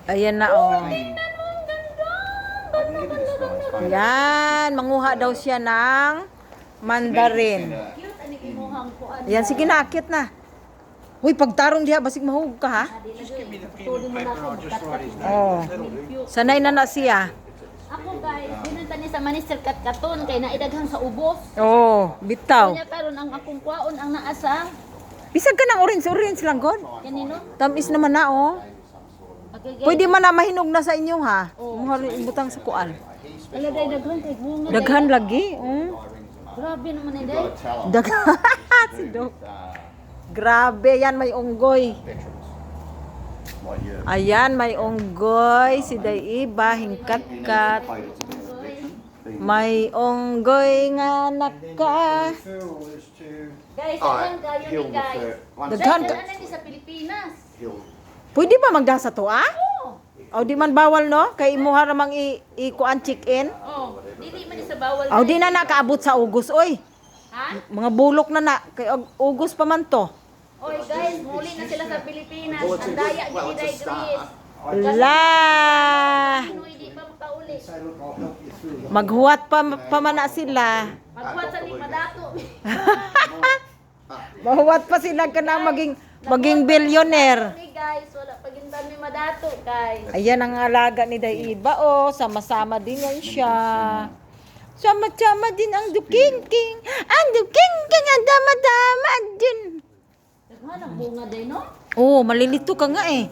Ayan na, oh. Tingnan mo, ang ganda. Ganda. Yan, manguha daw siya ng mandarin. Cute, ani kinuhang ko. Ayan, sige na, akit na. Uy, pagtarong diha, basig mahug ka, ha? Tudin mo na ako. Oh. Sanay na siya. Ako guys, binanta ni sa Manister Katkaton kay naidaghang sa ubos. Oh, bitaw. Kanya karon ang akong kwaon ang naasa. Bisag ka ng orange lang, God. Kanino? Tamis naman na, oh. Okay, guys. Pwede man na mahinog na sa inyo, ha? Muhal ibutang sa kuan. Ala day daghan kay bunga. day. Daghan lagi, oh. Grabe naman ni day. Daghan. Si Doc. Grabe, yan may unggoy. Ayan, may unggoy. Si Daiba, hingkat-kat. May unggoy nga naka. Guys, daghan kayo ni guys. Daghan ka. Daghan ni sa Pilipinas. Pwede ba magdasa to, ah? Oh. O di man bawal, no? Kay imuha ramang i-kuan chick-in. Oh, dili man ni sa bawal. O di na nakaabot sa ugos, oy. Ha? Mga bulok na kay ugos pa man to. Oy guys, muli na sila sa Pilipinas. Ang daya ni Day Grace. La! Pinoy di pa makauli. Maghuwat pa man na sila. Magkuha sa lima dato. Mahuwat pa sila ka na maging billionaire. Ni guys, wala pagintan ni madato guys. Ayan ang alaga ni Daiba, oh. Sama-sama din yan siya. Sama-sama din ang duking-king. Ang duking-king ang dama-dama din. Daghan ang bunga day no? Oh, malilito ka nga eh.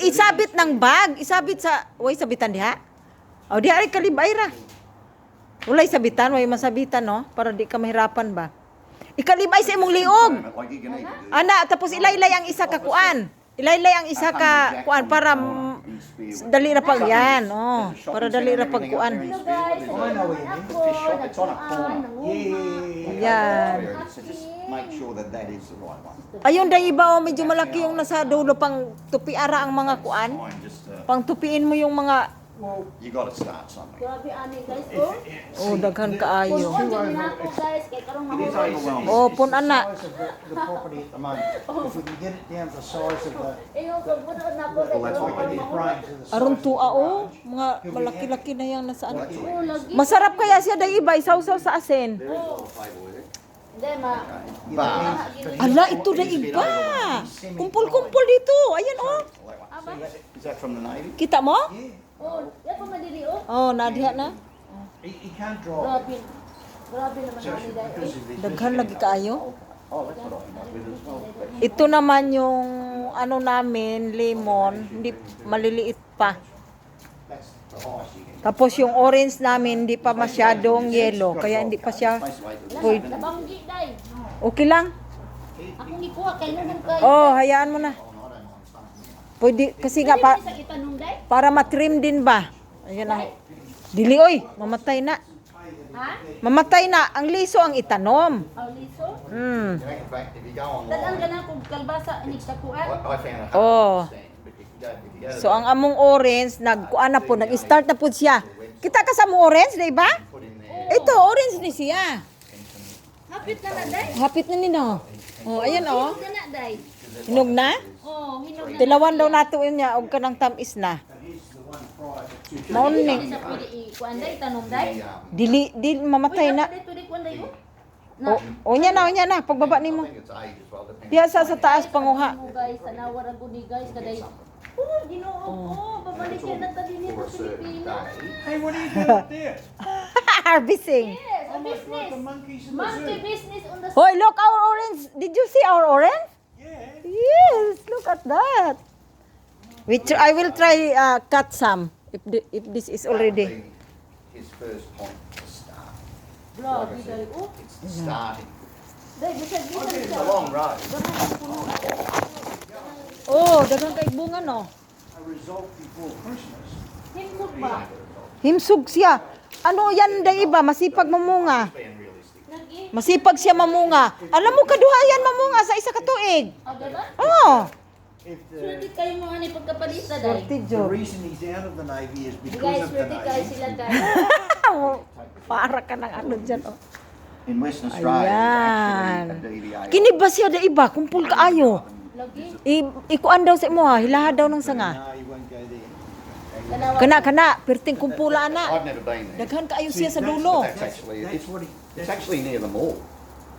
Isabit ng bag. Isabit sa... Uy, sabitan diha? O, diha ay kalibay ra. Walay sabitan, way masabitan, no? Para di ka mahirapan ba? Ikalibay sa imong liog. Ana, tapos ilaylay ang isa ka kuan. Ilaylay ang isa ka kuan para dali ra pag yan. Oh, para dali ra pag kuan. Hello guys, ako, Yan. Make sure that that is the right one. Ayun, Daiba, oh, medyo malaki yung nasa dulo pang tupiara ang mga kuan. Fine, just Pang tupiin mo yung mga... you got to start something. Grabe ani guys, oh. Oh, daghan kaayo. Punon din na ako guys, kay karong mahulog. Oh, pun ana. The property at the moment. If we can get it down to the size of the Iyo ko punon na ko kay Well, that's karong what we need. mahulog. brain to the Aron tuwa, oh. Mga malaki-laki na yan nasa ano. Oh, lagi. Masarap kaya siya, Daiba, isaw-saw sa asin. Hindi ma. But Ala, ito Daiba. Kumpul-kumpul dito. Ayan, oh. Aba. is that from the Navy? Kita mo? Oh, ya pa madili oh. Oh, nadiha na. he can't drive. Grabe. Grabe naman ani day. Because of this. Daghan lagi kaayo. Oh, that's what I can do with it as well. Ito naman yung ano namin, lemon, hindi maliliit pa. That's the highest you can. Tapos yung orange namin, hindi pa masyadong yellow, kaya hindi pa siya pwede. Nabanggi day. Okay lang? Akong gikuha kay nung kay. Oh, hayaan mo na. Pwede, kasi nga pa, Sa itanong day. para matrim din ba? Ayan ang, dili oy, mamatay na. Ha? Mamatay na, ang liso ang itanom. Auliso. Hmm. In fact, if you go online, Dalan ka na kung kalbasa ni kakuan. I found a Oh. stand, but if you go to So ang among orange, nagkuan na po, nag-start na po siya. Kita ka sa mo orange, di ba? put in there, Ito, orange ni siya. Hapit na na day. Hapit na nino. Oh, ayan oh. Hinog na na day. Hinog na? Oh, hinog na. Tilawan daw nato yun niya, og kanang tamis na. Mauni. Hindi sa pwede ikuan day tanong day. Dili mamatay na. Pwede kuan day oh. O nya na, pagbaba I nimo. think it's age as well, depending. Diya sa taas panguha. Mo guys, sanawar ako ni guys kaday. Oh, Ginoo ko, babalik yan na tali nito For a sa certain Pilipinas. day, Hey, what are you doing up there? Harvesting. Yes, a Like the business. monkeys in the Monkey zoo. business on the Hoy, look our orange. Did you see our orange? Yeah. Yes, look at that. I will try cut some if this is already. his first point to start. Grabe day. Oh, It's starting. day bisag bisag It's a long road. Oh, daghang kay bunga no. A result before Christmas. Himsog ba? Himsug siya. Ano yan Daiba, masipag mamunga. Being realistic. Nag-i. Masipag siya mamunga. Alam mo kaduhayan mamunga sa isa ka tuig. Aga ba? Oh. If Swerte kayo mga ni pagkapalista day. Swerte the jo. reason he's out of the Navy is because Guys, of the swerte kayo Navy. sila guys. Para ka ng ano dyan. Oh. In Western Australia, Ayan. there's actually a DVA. Kini ba siya Daiba? Kumpul kaayo. Lagi. Ikuan daw sa imo ha, hilahad daw ng sanga. No, you won't go there. Kanawa. Kana, perting kumpula ana. I've never been there. Daghan kaayo siya sa that's- dulo. That's actually, That's what he. it's actually near the mall.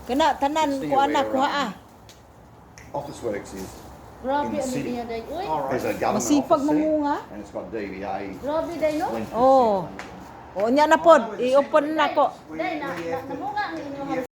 Kana tanan It's ko ana near kuha where, ah. Office Works is, Grabe In the ano city. niya day. Uy. All there's right. a government Masipag office there, mamunga. and it's got DVA. Grabe day no. linked to Oh. Sydney. O nya na pod, i-open na ko. Day na namunga ang inyong